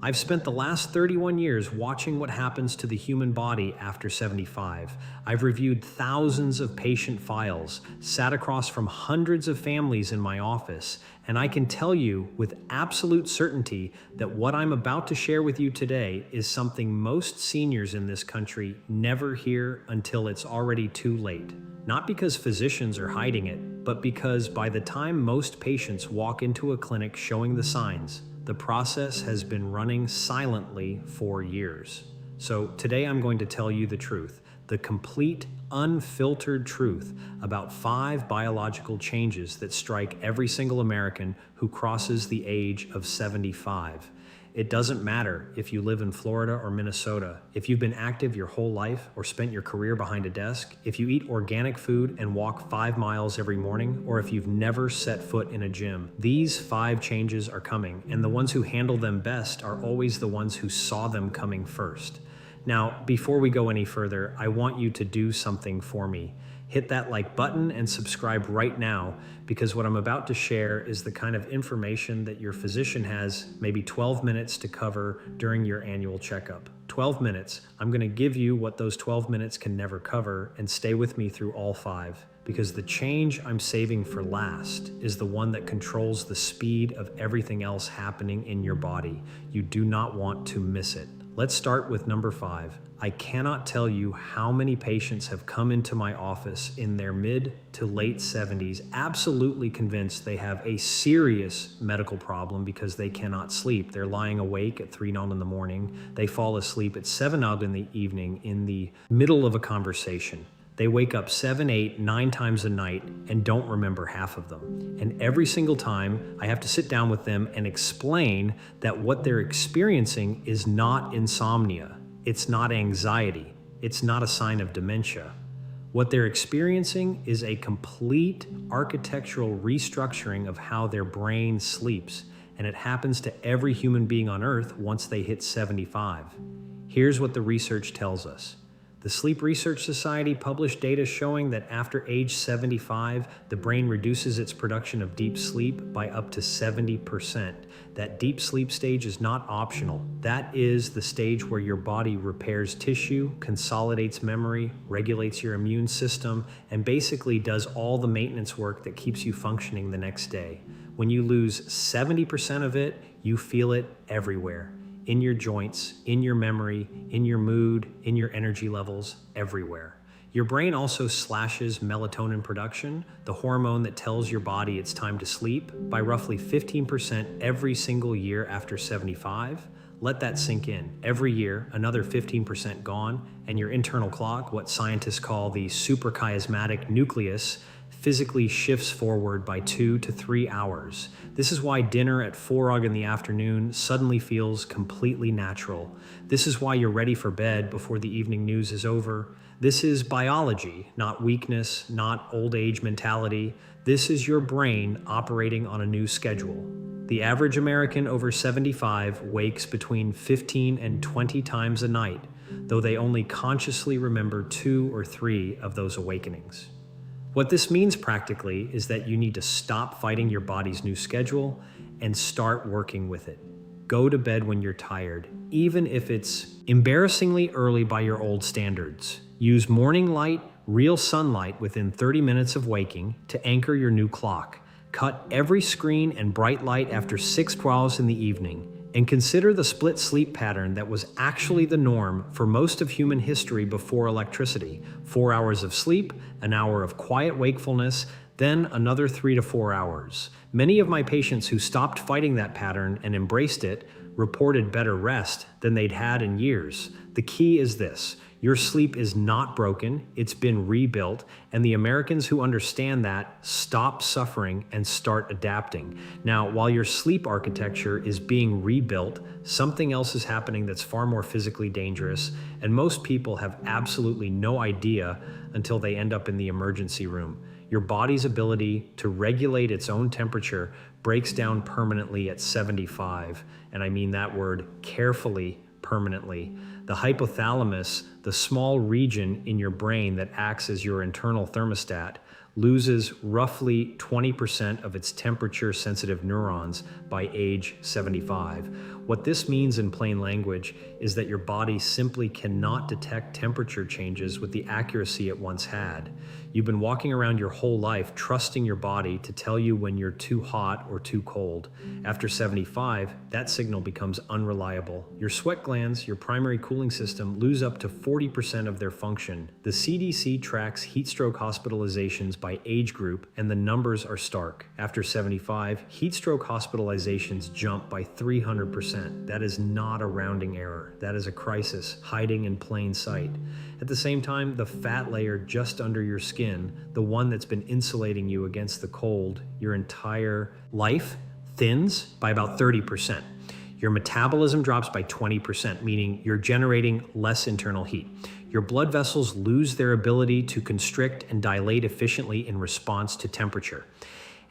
I've spent the last 31 years watching what happens to the human body after 75. I've reviewed thousands of patient files, sat across from hundreds of families in my office, and I can tell you with absolute certainty that what I'm about to share with you today is something most seniors in this country never hear until it's already too late. Not because physicians are hiding it, but because by the time most patients walk into a clinic showing the signs, the process has been running silently for years. So today I'm going to tell you the truth, the complete, unfiltered truth about 5 biological changes that strike every single American who crosses the age of 75. It doesn't matter if you live in Florida or Minnesota, if you've been active your whole life or spent your career behind a desk, if you eat organic food and walk 5 miles every morning, or if you've never set foot in a gym. These 5 changes are coming, and the ones who handle them best are always the ones who saw them coming first. Now, before we go any further, I want you to do something for me. Hit that like button and subscribe right now, because what I'm about to share is the kind of information that your physician has maybe 12 minutes to cover during your annual checkup. 12 minutes. I'm going to give you what those 12 minutes can never cover, and stay with me through all 5, because the change I'm saving for last is the one that controls the speed of everything else happening in your body. You do not want to miss it. Let's start with number 5. I cannot tell you how many patients have come into my office in their mid to late 70s, absolutely convinced they have a serious medical problem because they cannot sleep. They're lying awake at 3:00 in the morning. They fall asleep at 7:00 in the evening in the middle of a conversation. They wake up 7, 8, 9 times a night and don't remember half of them. And every single time I have to sit down with them and explain that what they're experiencing is not insomnia. It's not anxiety. It's not a sign of dementia. What they're experiencing is a complete architectural restructuring of how their brain sleeps. And it happens to every human being on Earth once they hit 75. Here's what the research tells us. The Sleep Research Society published data showing that after age 75, the brain reduces its production of deep sleep by up to 70%. That deep sleep stage is not optional. That is the stage where your body repairs tissue, consolidates memory, regulates your immune system, and basically does all the maintenance work that keeps you functioning the next day. When you lose 70% of it, you feel it everywhere. In your joints, in your memory, in your mood, in your energy levels, everywhere. Your brain also slashes melatonin production, the hormone that tells your body it's time to sleep, by roughly 15% every single year after 75. Let that sink in. Every year, another 15% gone, and your internal clock, what scientists call the suprachiasmatic nucleus, physically shifts forward by 2 to 3 hours. This is why dinner at 4 in the afternoon suddenly feels completely natural. This is why you're ready for bed before the evening news is over. This is biology, not weakness, not old age mentality. This is your brain operating on a new schedule. The average American over 75 wakes between 15 and 20 times a night, though they only consciously remember 2 or 3 of those awakenings. What this means practically is that you need to stop fighting your body's new schedule and start working with it. Go to bed when you're tired, even if it's embarrassingly early by your old standards. Use morning light, real sunlight within 30 minutes of waking to anchor your new clock. Cut every screen and bright light after 6:12 in the evening. And consider the split sleep pattern that was actually the norm for most of human history before electricity. 4 hours of sleep, an hour of quiet wakefulness, then another 3 to 4 hours. Many of my patients who stopped fighting that pattern and embraced it reported better rest than they'd had in years. The key is this: your sleep is not broken, it's been rebuilt, and the Americans who understand that stop suffering and start adapting. Now, while your sleep architecture is being rebuilt, something else is happening that's far more physically dangerous, and most people have absolutely no idea until they end up in the emergency room. Your body's ability to regulate its own temperature breaks down permanently at 75, and I mean that word carefully, permanently. The hypothalamus, the small region in your brain that acts as your internal thermostat, loses roughly 20% of its temperature-sensitive neurons by age 75. What this means in plain language is that your body simply cannot detect temperature changes with the accuracy it once had. You've been walking around your whole life trusting your body to tell you when you're too hot or too cold. After 75, that signal becomes unreliable. Your sweat glands, your primary cooling system, lose up to 40% of their function. The CDC tracks heat stroke hospitalizations by age group, and the numbers are stark. After 75, heat stroke hospitalizations jump by 300%. That is not a rounding error. That is a crisis hiding in plain sight. At the same time, the fat layer just under your skin, the one that's been insulating you against the cold your entire life, thins by about 30%. Your metabolism drops by 20%, meaning you're generating less internal heat. Your blood vessels lose their ability to constrict and dilate efficiently in response to temperature.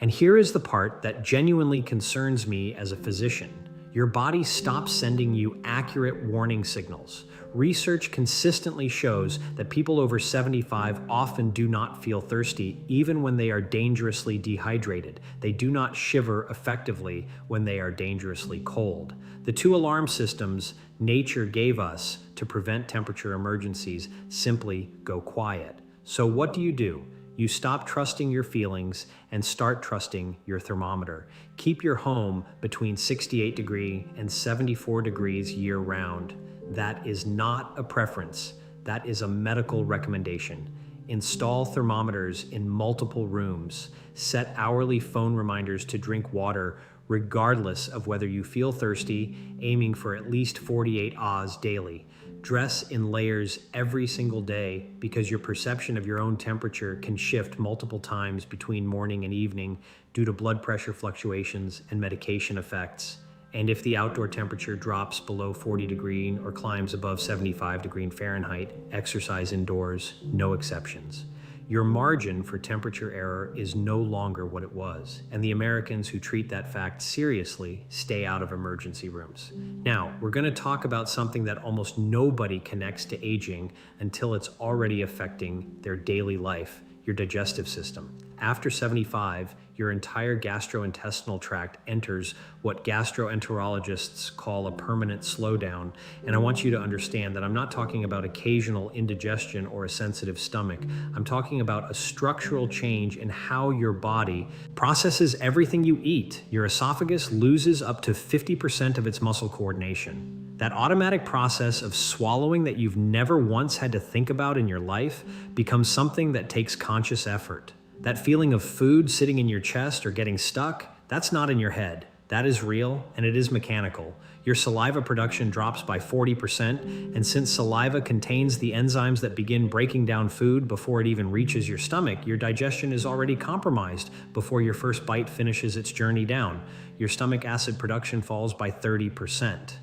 And here is the part that genuinely concerns me as a physician. Your body stops sending you accurate warning signals. Research consistently shows that people over 75 often do not feel thirsty even when they are dangerously dehydrated. They do not shiver effectively when they are dangerously cold. The two alarm systems nature gave us to prevent temperature emergencies simply go quiet. So what do? You stop trusting your feelings and start trusting your thermometer. Keep your home between 68 degrees and 74 degrees year-round. That is not a preference. That is a medical recommendation. Install thermometers in multiple rooms. Set hourly phone reminders to drink water regardless of whether you feel thirsty, aiming for at least 48 Oz daily. Dress in layers every single day because your perception of your own temperature can shift multiple times between morning and evening due to blood pressure fluctuations and medication effects. And if the outdoor temperature drops below 40 degrees or climbs above 75 degrees Fahrenheit, exercise indoors, no exceptions. Your margin for temperature error is no longer what it was, and the Americans who treat that fact seriously stay out of emergency rooms. Now, we're going to talk about something that almost nobody connects to aging until it's already affecting their daily life, your digestive system. After 75, your entire gastrointestinal tract enters what gastroenterologists call a permanent slowdown. And I want you to understand that I'm not talking about occasional indigestion or a sensitive stomach. I'm talking about a structural change in how your body processes everything you eat. Your esophagus loses up to 50% of its muscle coordination. That automatic process of swallowing that you've never once had to think about in your life becomes something that takes conscious effort. That feeling of food sitting in your chest or getting stuck, that's not in your head. That is real, and it is mechanical. Your saliva production drops by 40%, and since saliva contains the enzymes that begin breaking down food before it even reaches your stomach, your digestion is already compromised before your first bite finishes its journey down. Your stomach acid production falls by 30%.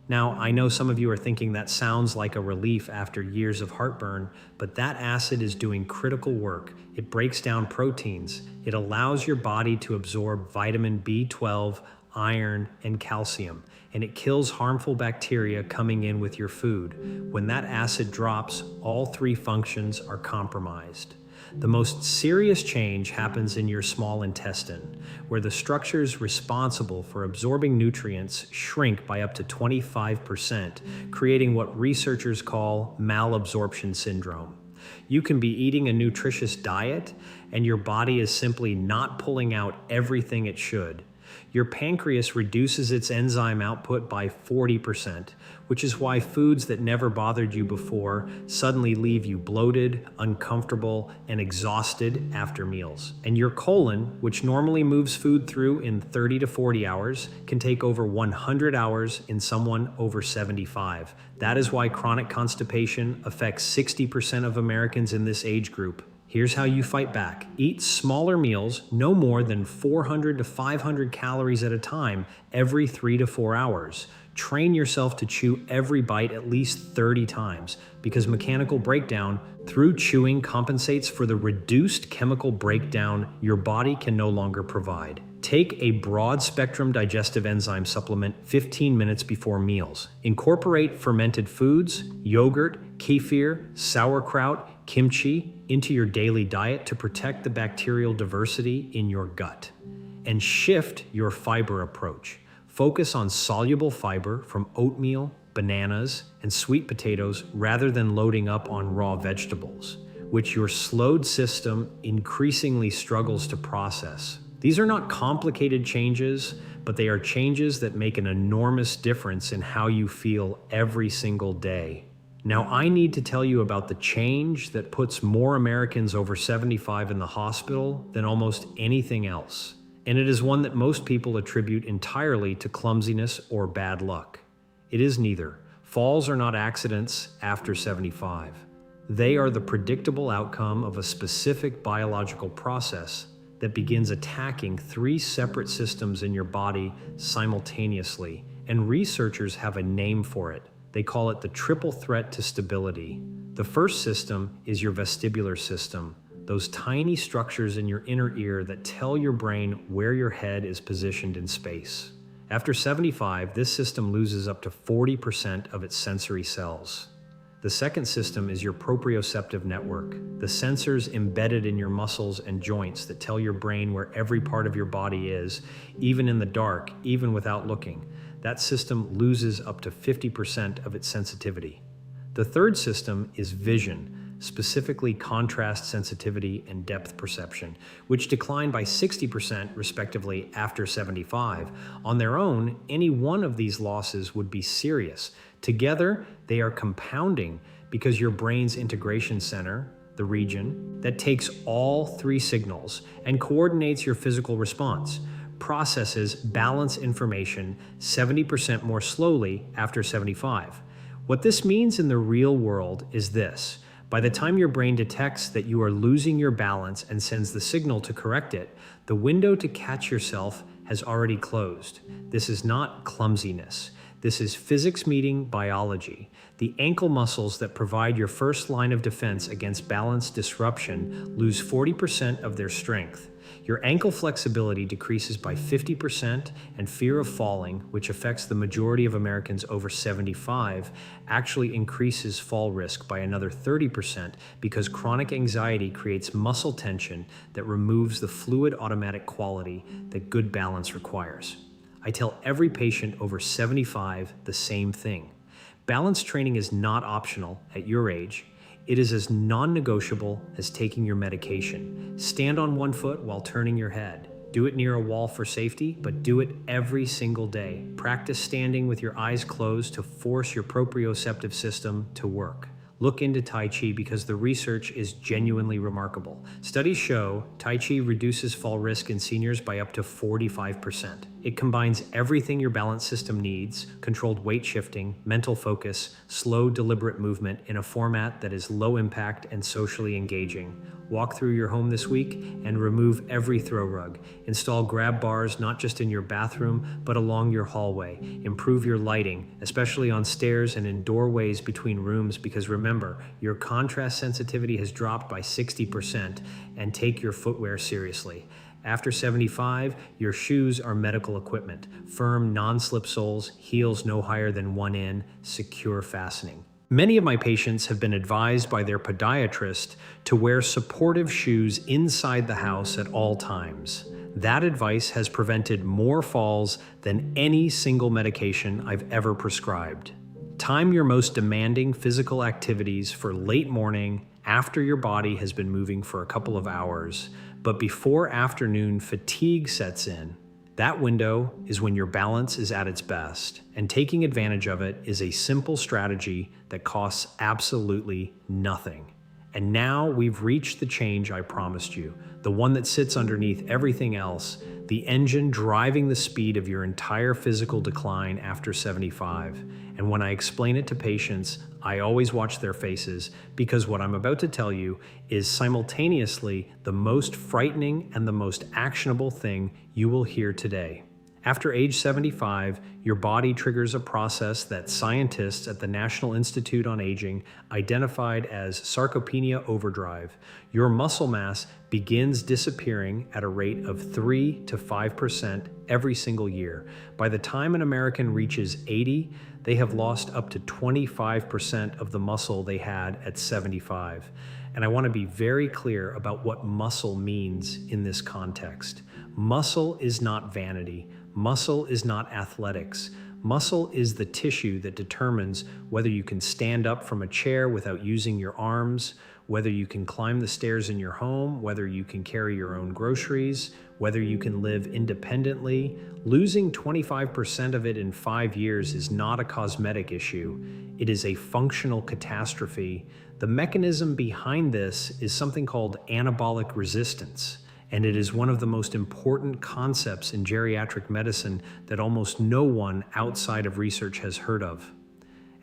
Now, I know some of you are thinking that sounds like a relief after years of heartburn, but that acid is doing critical work. It breaks down proteins. It allows your body to absorb vitamin B12, iron, and calcium, and it kills harmful bacteria coming in with your food. When that acid drops, all three functions are compromised. The most serious change happens in your small intestine, where the structures responsible for absorbing nutrients shrink by up to 25%, creating what researchers call malabsorption syndrome. You can be eating a nutritious diet, and your body is simply not pulling out everything it should. Your pancreas reduces its enzyme output by 40%, which is why foods that never bothered you before suddenly leave you bloated, uncomfortable, and exhausted after meals. And your colon, which normally moves food through in 30 to 40 hours, can take over 100 hours in someone over 75. That is why chronic constipation affects 60% of Americans in this age group. Here's how you fight back. Eat smaller meals, no more than 400 to 500 calories at a time, every 3 to 4 hours. Train yourself to chew every bite at least 30 times, because mechanical breakdown through chewing compensates for the reduced chemical breakdown your body can no longer provide. Take a broad-spectrum digestive enzyme supplement 15 minutes before meals. Incorporate fermented foods, yogurt, kefir, sauerkraut, kimchi into your daily diet to protect the bacterial diversity in your gut. And shift your fiber approach. Focus on soluble fiber from oatmeal, bananas, and sweet potatoes rather than loading up on raw vegetables, which your slowed system increasingly struggles to process. These are not complicated changes, but they are changes that make an enormous difference in how you feel every single day. Now, I need to tell you about the change that puts more Americans over 75 in the hospital than almost anything else. And it is one that most people attribute entirely to clumsiness or bad luck. It is neither. Falls are not accidents after 75. They are the predictable outcome of a specific biological process that begins attacking three separate systems in your body simultaneously, and researchers have a name for it. They call it the triple threat to stability. The first system is your vestibular system, those tiny structures in your inner ear that tell your brain where your head is positioned in space. After 75, this system loses up to 40% of its sensory cells. The second system is your proprioceptive network, the sensors embedded in your muscles and joints that tell your brain where every part of your body is, even in the dark, even without looking. That system loses up to 50% of its sensitivity. The third system is vision, specifically contrast sensitivity and depth perception, which decline by 60% respectively after 75. On their own, any one of these losses would be serious. Together, they are compounding because your brain's integration center, the region that takes all three signals and coordinates your physical response, processes balance information 70% more slowly after 75. What this means in the real world is this. By the time your brain detects that you are losing your balance and sends the signal to correct it, the window to catch yourself has already closed. This is not clumsiness. This is physics meeting biology. The ankle muscles that provide your first line of defense against balance disruption lose 40% of their strength. Your ankle flexibility decreases by 50%, and fear of falling, which affects the majority of Americans over 75, actually increases fall risk by another 30% because chronic anxiety creates muscle tension that removes the fluid automatic quality that good balance requires. I tell every patient over 75 the same thing. Balance training is not optional at your age. It is as non-negotiable as taking your medication. Stand on one foot while turning your head. Do it near a wall for safety, but do it every single day. Practice standing with your eyes closed to force your proprioceptive system to work. Look into Tai Chi because the research is genuinely remarkable. Studies show Tai Chi reduces fall risk in seniors by up to 45%. It combines everything your balance system needs: controlled weight shifting, mental focus, slow, deliberate movement in a format that is low impact and socially engaging. Walk through your home this week and remove every throw rug. Install grab bars not just in your bathroom, but along your hallway. Improve your lighting, especially on stairs and in doorways between rooms, because remember, your contrast sensitivity has dropped by 60%, and take your footwear seriously. After 75, your shoes are medical equipment. Firm, non-slip soles, heels no higher than 1 in, secure fastening. Many of my patients have been advised by their podiatrist to wear supportive shoes inside the house at all times. That advice has prevented more falls than any single medication I've ever prescribed. Time your most demanding physical activities for late morning, after your body has been moving for a couple of hours, but before afternoon fatigue sets in. That window is when your balance is at its best, and taking advantage of it is a simple strategy that costs absolutely nothing. And now we've reached the change I promised you, the one that sits underneath everything else, the engine driving the speed of your entire physical decline after 75. And when I explain it to patients, I always watch their faces, because what I'm about to tell you is simultaneously the most frightening and the most actionable thing you will hear today. After age 75, your body triggers a process that scientists at the National Institute on Aging identified as sarcopenia overdrive. Your muscle mass begins disappearing at a rate of 3 to 5% every single year. By the time an American reaches 80, they have lost up to 25% of the muscle they had at 75. And I want to be very clear about what muscle means in this context. Muscle is not vanity. Muscle is not athletics. Muscle is the tissue that determines whether you can stand up from a chair without using your arms, whether you can climb the stairs in your home, whether you can carry your own groceries, whether you can live independently. Losing 25% of it in 5 years is not a cosmetic issue. It is a functional catastrophe. The mechanism behind this is something called anabolic resistance, and it is one of the most important concepts in geriatric medicine that almost no one outside of research has heard of.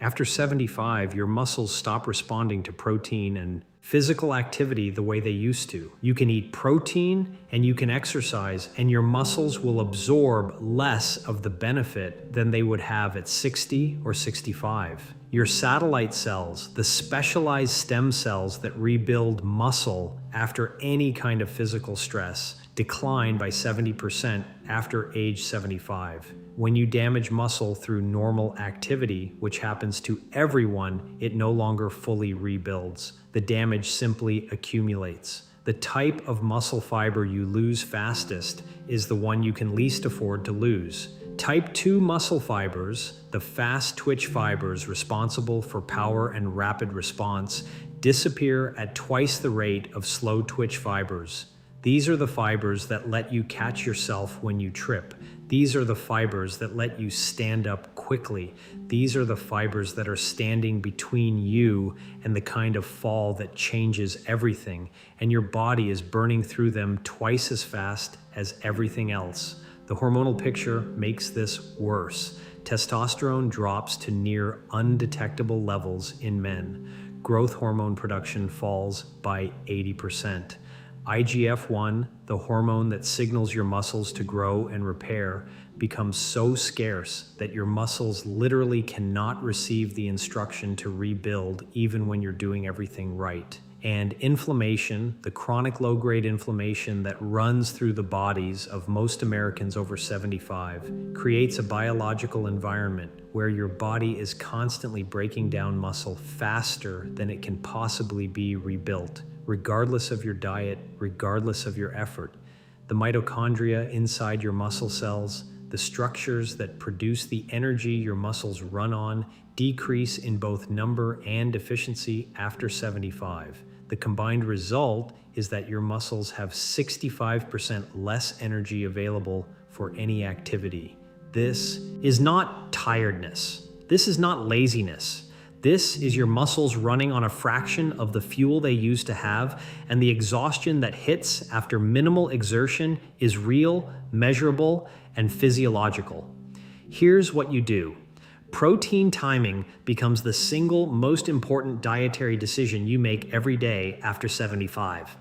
After 75, your muscles stop responding to protein and physical activity the way they used to. You can eat protein and you can exercise, and your muscles will absorb less of the benefit than they would have at 60 or 65. Your satellite cells, the specialized stem cells that rebuild muscle after any kind of physical stress, decline by 70% after age 75. When you damage muscle through normal activity, which happens to everyone, it no longer fully rebuilds. The damage simply accumulates. The type of muscle fiber you lose fastest is the one you can least afford to lose. Type 2 muscle fibers, the fast twitch fibers responsible for power and rapid response, disappear at twice the rate of slow twitch fibers. These are the fibers that let you catch yourself when you trip. These are the fibers that let you stand up quickly. These are the fibers that are standing between you and the kind of fall that changes everything, and your body is burning through them twice as fast as everything else. The hormonal picture makes this worse. Testosterone drops to near undetectable levels in men. Growth hormone production falls by 80%. IGF-1, the hormone that signals your muscles to grow and repair, becomes so scarce that your muscles literally cannot receive the instruction to rebuild even when you're doing everything right. And inflammation, the chronic low-grade inflammation that runs through the bodies of most Americans over 75, creates a biological environment where your body is constantly breaking down muscle faster than it can possibly be rebuilt, regardless of your diet, regardless of your effort. The mitochondria inside your muscle cells, the structures that produce the energy your muscles run on, decrease in both number and efficiency after 75. The combined result is that your muscles have 65% less energy available for any activity. This is not tiredness. This is not laziness. This is your muscles running on a fraction of the fuel they used to have, and the exhaustion that hits after minimal exertion is real, measurable, and physiological. Here's what you do. Protein timing becomes the single most important dietary decision you make every day after 75.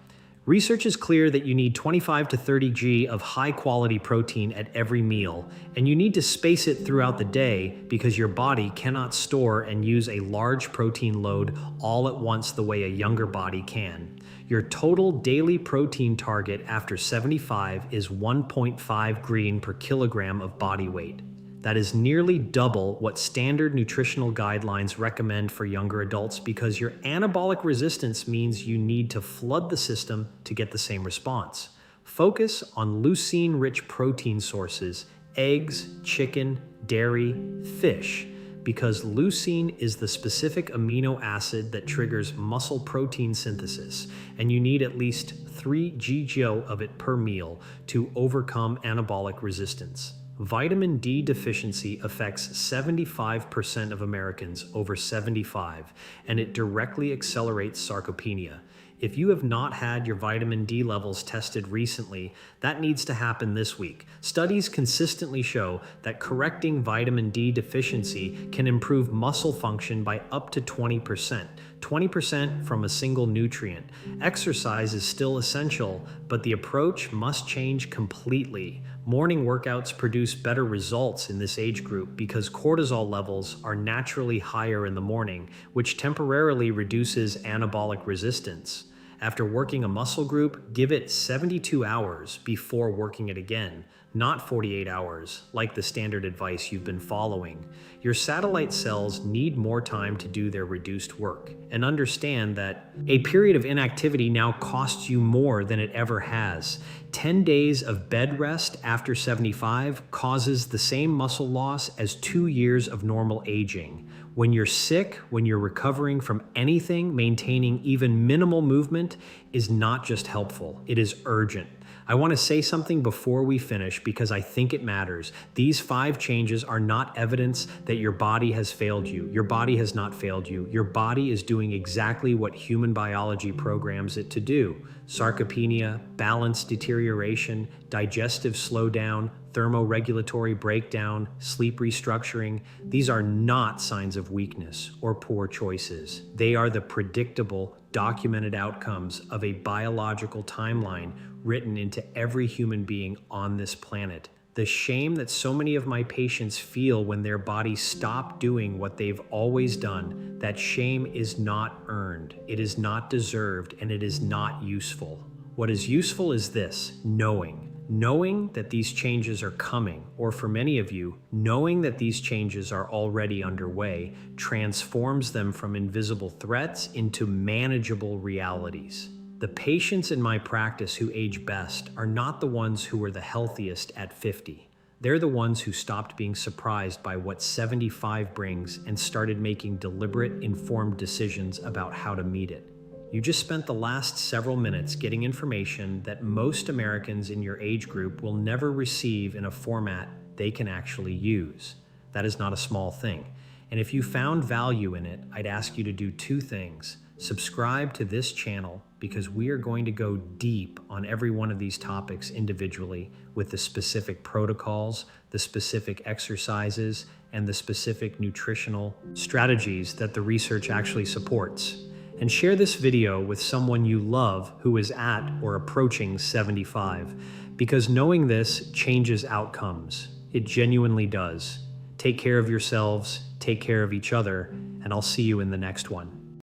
Research is clear that you need 25 to 30 g of high-quality protein at every meal, and you need to space it throughout the day because your body cannot store and use a large protein load all at once the way a younger body can. Your total daily protein target after 75 is 1.5 green per kilogram of body weight. That is nearly double what standard nutritional guidelines recommend for younger adults because your anabolic resistance means you need to flood the system to get the same response. Focus on leucine-rich protein sources, eggs, chicken, dairy, fish, because leucine is the specific amino acid that triggers muscle protein synthesis, and you need at least 3 GGO of it per meal to overcome anabolic resistance. Vitamin D deficiency affects 75% of Americans over 75, and it directly accelerates sarcopenia. If you have not had your vitamin D levels tested recently, that needs to happen this week. Studies consistently show that correcting vitamin D deficiency can improve muscle function by up to 20%. 20% from a single nutrient. Exercise is still essential, but the approach must change completely. Morning workouts produce better results in this age group because cortisol levels are naturally higher in the morning, which temporarily reduces anabolic resistance. After working a muscle group, give it 72 hours before working it again, not 48 hours, like the standard advice you've been following. Your satellite cells need more time to do their reduced work, and understand that a period of inactivity now costs you more than it ever has. 10 days of bed rest after 75 causes the same muscle loss as 2 years of normal aging. When you're sick, when you're recovering from anything, maintaining even minimal movement is not just helpful, it is urgent. I want to say something before we finish because I think it matters. These 5 changes are not evidence that your body has failed you. Your body has not failed you. Your body is doing exactly what human biology programs it to do. Sarcopenia, balance deterioration, digestive slowdown, thermoregulatory breakdown, sleep restructuring. These are not signs of weakness or poor choices. They are the predictable, documented outcomes of a biological timeline written into every human being on this planet. The shame that so many of my patients feel when their bodies stop doing what they've always done, that shame is not earned, it is not deserved, and it is not useful. What is useful is this: knowing that these changes are coming, or for many of you, knowing that these changes are already underway, transforms them from invisible threats into manageable realities. The patients in my practice who age best are not the ones who were the healthiest at 50. They're the ones who stopped being surprised by what 75 brings and started making deliberate, informed decisions about how to meet it. You just spent the last several minutes getting information that most Americans in your age group will never receive in a format they can actually use. That is not a small thing. And if you found value in it, I'd ask you to do 2 things. Subscribe to this channel because we are going to go deep on every one of these topics individually with the specific protocols, the specific exercises, and the specific nutritional strategies that the research actually supports. And share this video with someone you love who is at or approaching 75, because knowing this changes outcomes. It genuinely does. Take care of yourselves, take care of each other, and I'll see you in the next one.